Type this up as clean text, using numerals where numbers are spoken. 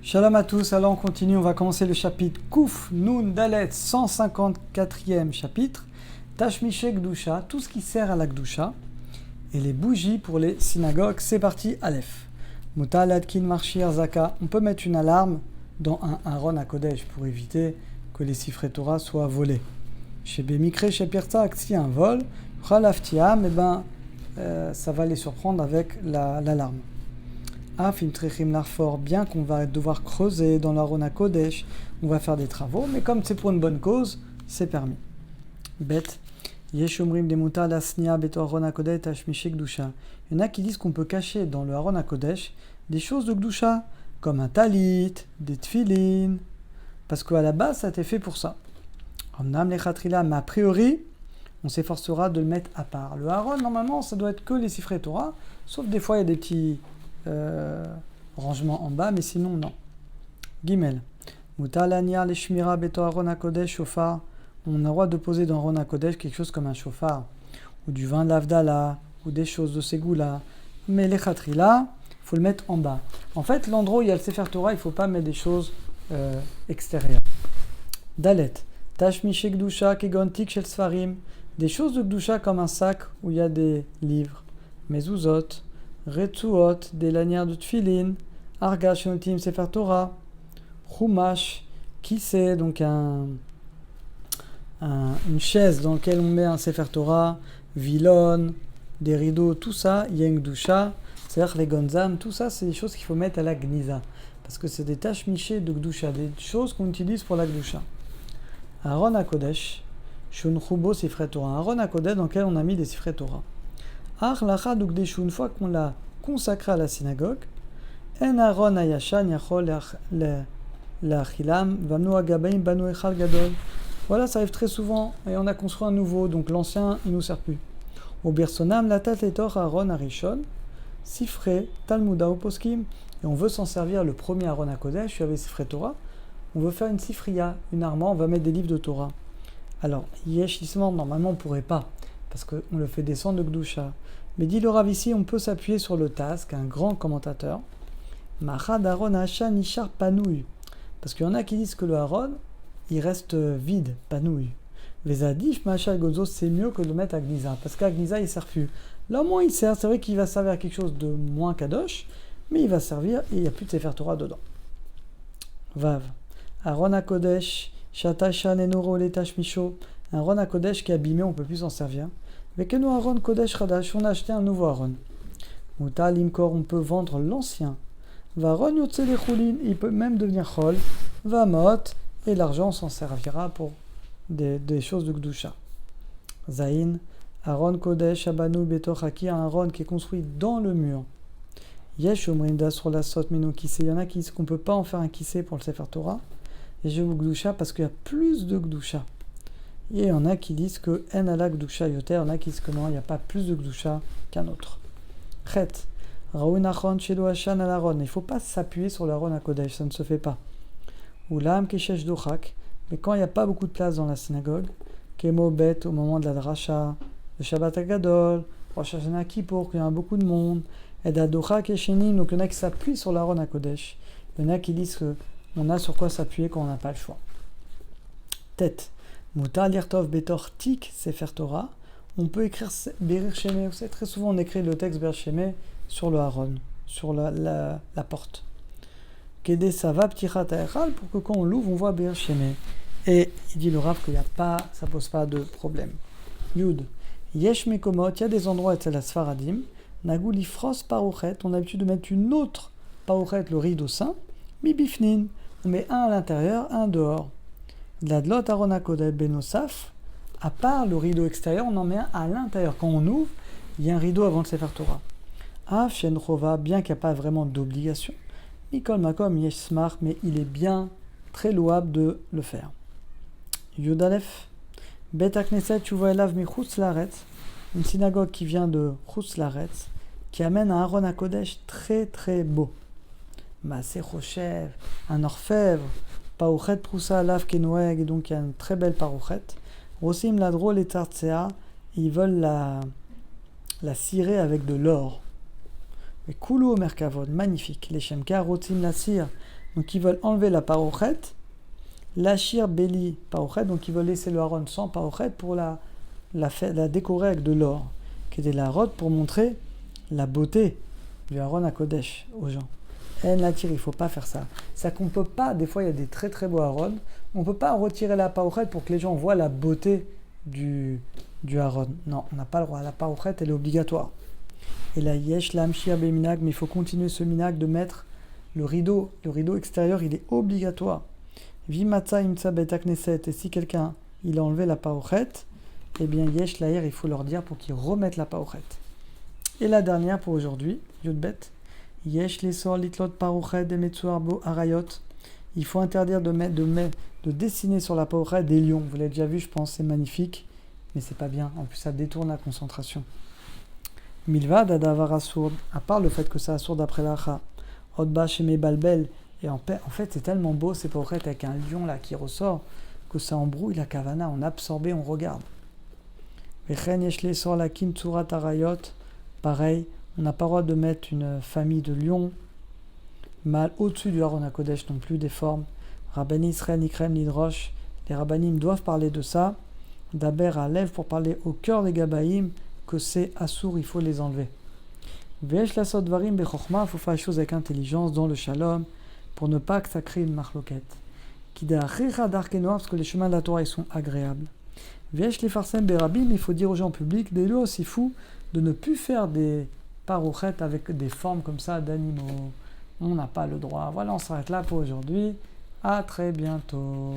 Shalom à tous, alors on continue, on va commencer le chapitre Kouf Nun Dalet, 154e chapitre, Tashmiche Gdusha, tout ce qui sert à la Gdusha, et les bougies pour les synagogues, c'est parti, Aleph. Mutal Adkin Marshir Zaka, on peut mettre une alarme dans un Aaron à Kodesh pour éviter que les Sifrei Torah soient volés. Chez Bemikre, chez Pirta, si un vol, Khalaftiam, ça va les surprendre avec l'alarme. Bien qu'on va devoir creuser dans l'Aaron à Kodesh, on va faire des travaux, mais comme c'est pour une bonne cause, c'est permis. Bête. Il y en a qui disent qu'on peut cacher dans le Aaron à Kodesh des choses de Gdusha, comme un talit, des tfilin, parce qu'à la base, ça a été fait pour ça. Mais a priori, on s'efforcera de le mettre à part. Le Aaron, normalement, ça doit être que les Sifrei Torah, sauf des fois, il y a des petits rangements en bas, mais sinon, non. Gimel. Mutalania les shmira beto Aaron HaKodesh shofar. On a le droit de poser dans Aaron HaKodesh quelque chose comme un shofar, ou du vin de l'Avdala, ou des choses de Ségoula. Mais les khatrila, il faut le mettre en bas. En fait, l'endroit où il y a le Sefer Torah, il ne faut pas mettre des choses extérieures. Dalet. Tashmiche Gdusha kegontik shel sfarim. Des choses de Gdusha comme un sac où il y a des livres. Mezuzot. Retsuot, des lanières de tfilin. Arga shenotim Sefer Torah. Chumash, qui c'est donc une chaise dans laquelle on met un Sefer Torah, vilon, des rideaux, tout ça, il y a une Gdusha, c'est-à-dire les gonzam, tout ça, c'est des choses qu'il faut mettre à la Gniza. Parce que c'est des tâches michées de Gdusha, des choses qu'on utilise pour la Gdusha. Aaron HaKodesh, Shun Chubo Sifrei Torah. Aaron HaKodesh dans lequel on a mis des Sifrei Torah. Ach Lacha Dukdeshu, une fois qu'on l'a consacré à la synagogue, En Aaron Hayashan Yachol L'achilam, vamnu agabaim banu echal gadol. Voilà, ça arrive très souvent, et on a construit un nouveau, donc l'ancien, il ne nous sert plus. Au Birsonam, la tat letor Aaron Arishon, Sifrei, Talmuda ou Poskim, et on veut s'en servir le premier Aaron à Kodesh, je suis avec Sifrei Torah, on veut faire une Sifriya, une armoire, on va mettre des livres de Torah. Alors, Yesh Isman, normalement on ne pourrait pas, parce qu'on le fait descendre de Gdusha. Mais dit le Rav ici, on peut s'appuyer sur le Task, un grand commentateur. Machad Aaron Hashan Nishar Panouy. Parce qu'il y en a qui disent que le Aaron, il reste vide, panouille. Vezadif, Machal Gozo, c'est mieux que de le mettre à Gniza. Parce qu'à Gniza, il ne sert plus. Là, au moins, il sert. C'est vrai qu'il va servir à quelque chose de moins kadosh, mais il va servir et il n'y a plus de Sefer Torah dedans. Vav. Aaron HaKodesh, Shatashan Enoro Letash Misho. Un Aaron HaKodesh qui est abîmé, on ne peut plus s'en servir. Vekenu Aaron Kodesh Radash, on a acheté un nouveau Aaron. Mutal Imkor, on peut vendre l'ancien. Varon Yotse les Choulin, il peut même devenir Chol, Vamot, et l'argent s'en servira pour des choses de Gdusha. Zain, Aaron Kodesh, Abanu Betochaki, un Aaron qui est construit dans le mur. Yesh Omrinda sur la Sot Mino Kissé, il y en a qui disent qu'on ne peut pas en faire un Kissé pour le Sefer Torah, et je vous Gdusha parce qu'il y a plus de Gdusha. Et il y en a qui disent que En ala Gdusha Yoter, il y en a qui disent que non, il n'y a pas plus de Gdusha qu'un autre. Chet. Il ne faut pas s'appuyer sur l'Aaron à Kodesh, ça ne se fait pas. Oulam keshesh dochak, mais quand il n'y a pas beaucoup de place dans la synagogue, kemo bet au moment de la dracha, le Shabbat Agadol, Rosh Hashanah Kippour, qu'il y a beaucoup de monde, et d'adochak et shenim, donc il y en a qui s'appuient sur l'Aaron à Kodesh, il y en a qui disent qu'on a sur quoi s'appuyer quand on n'a pas le choix. Tête. Mutar lirtov betor tik sefer Torah, on peut écrire Berir Shemé, vous savez, très souvent on écrit le texte Berir Shemé sur le Aaron, sur la porte. Kede Sava Ptichat Echal, pour que quand on l'ouvre, on voit Be'er Shemé. Et il dit le Rav qu'il n'y a pas, ça pose pas de problème. Yud. Yesh Mekomot, il y a des endroits, c'est la Sfaradim. Nagou Lifros Parouchet, on a l'habitude de mettre une autre Parouchet, le rideau saint. Mibifnin, on met un à l'intérieur, un dehors. Ladlot Aaron HaKodesh Benosaf, à part le rideau extérieur, on en met un à l'intérieur. Quand on ouvre, il y a un rideau avant le Sefer Torah. Shen Chova, bien qu'il n'y a pas vraiment d'obligation. Mikol Makom Yesh Smart, mais il est bien très louable de le faire. Yudalef, Bet Akneset Shuva Elav Mi Chutz Laaretz, une synagogue qui vient de Chutz Laaretz, qui amène un Aaron HaKodesh très très beau. Maaseh Choshev, un orfèvre, Parouchet Proussa Alav Kenoeg, et donc il y a une très belle parouchet. Rosim Ladrol et Tartsea, ils veulent la cirer avec de l'or. Mais Koulou Merkavod, magnifique. Les Shemka Rotim la cire, Donc ils veulent enlever la parochet, lachir beli parochet, donc ils veulent laisser le haron sans parochet pour la décorer avec de l'or, qui était la rote pour montrer la beauté du haron à Kodesh aux gens. En la tire, il ne faut pas faire ça. C'est qu'on ne peut pas, des fois il y a des très très beaux haron, on ne peut pas retirer la parochet pour que les gens voient la beauté du haron. Non, on n'a pas le droit. La parochet, elle est obligatoire. Et la yesh lamshir beminag, mais il faut continuer ce minag de mettre le rideau extérieur, il est obligatoire. Vimatza imtsa bet akneset, et si quelqu'un il a enlevé la parochet, eh bien yesh laher, il faut leur dire pour qu'ils remettent la parochet. Et la dernière pour aujourd'hui, yudbet, yesh lesor litlot parochet de metsuarbo arayot. Il faut interdire de dessiner sur la parochet des lions. Vous l'avez déjà vu, je pense, c'est magnifique, mais c'est pas bien. En plus, ça détourne la concentration. Milva d'adavar assourd, à part le fait que ça assourde après l'acha. Odba chez mes balbel, et en fait c'est tellement beau ces parochet avec un lion là qui ressort que ça embrouille la kavana, on absorbé, on regarde. Vechen yeshle sor la kin tsurat arayot, pareil, on n'a pas le droit de mettre une famille de lions mal au-dessus du Haron HaKodesh non plus des formes. Rabbani Israël Nikrem Nidrosh, les rabbanim doivent parler de ça. Daber à lèvres pour parler au cœur des gabaïm que c'est assour, il faut les enlever. Vesh la sodvarim bechokhma, il faut faire les choses avec intelligence dans le shalom pour ne pas que ça crée une marloquette. Kida achicha darkenoa, parce que les chemins de la Torah ils sont agréables. Vesh les farsem berabim, il faut dire aux gens en public, des lois aussi fous de ne plus faire des parochettes avec des formes comme ça d'animaux. On n'a pas le droit. Voilà, on s'arrête là pour aujourd'hui. À très bientôt.